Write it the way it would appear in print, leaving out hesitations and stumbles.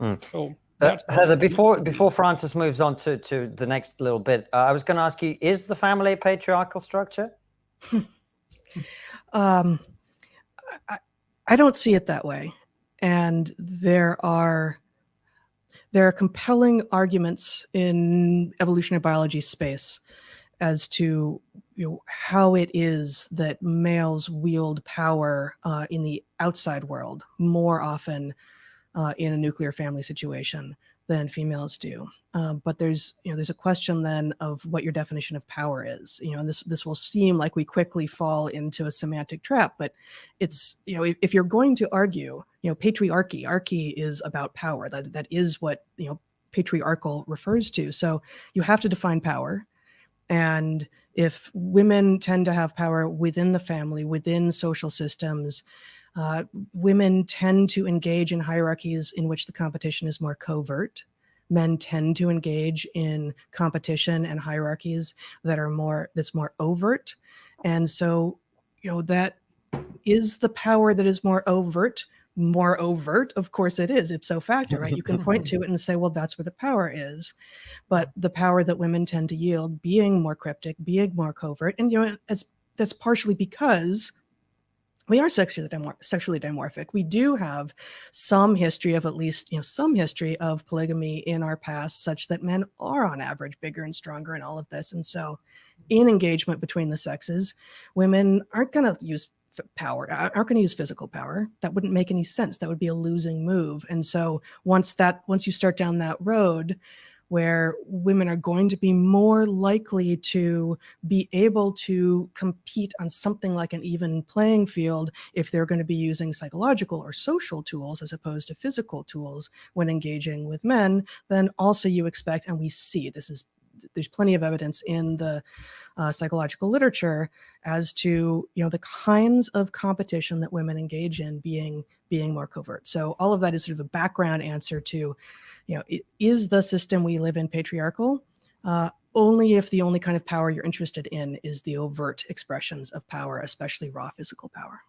Mm. So that's Heather, before Francis moves on to the next little bit, I was going to ask you: is the family a patriarchal structure? I don't see it that way, and there are compelling arguments in evolutionary biology space as to how it is that males wield power in the outside world more often in a nuclear family situation than females do. But there's a question then of what your definition of power is. And this will seem like we quickly fall into a semantic trap, but it's if you're going to argue, archy is about power. That is what patriarchal refers to. So you have to define power. And if women tend to have power within the family, within social systems, women tend to engage in hierarchies in which the competition is more covert. Men tend to engage in competition and hierarchies that's more overt. And so, that is the power that is more overt. More overt, of course it is, ipso facto, right? You can point to it and say, well, that's where the power is. But the power that women tend to yield, being more cryptic, being more covert, and that's partially because we are sexually dimorphic. We do have some history of some history of polygamy in our past, such that men are on average bigger and stronger in all of this. And so in engagement between the sexes, women aren't going to use aren't going to use physical power. That wouldn't make any sense. That would be a losing move. And so once you start down that road, where women are going to be more likely to be able to compete on something like an even playing field if they're going to be using psychological or social tools as opposed to physical tools when engaging with men, then also you expect, and we see there's plenty of evidence in the psychological literature as to the kinds of competition that women engage in being more covert. So all of that is sort of a background answer to, is the system we live in patriarchal? Only if the only kind of power you're interested in is the overt expressions of power, especially raw physical power.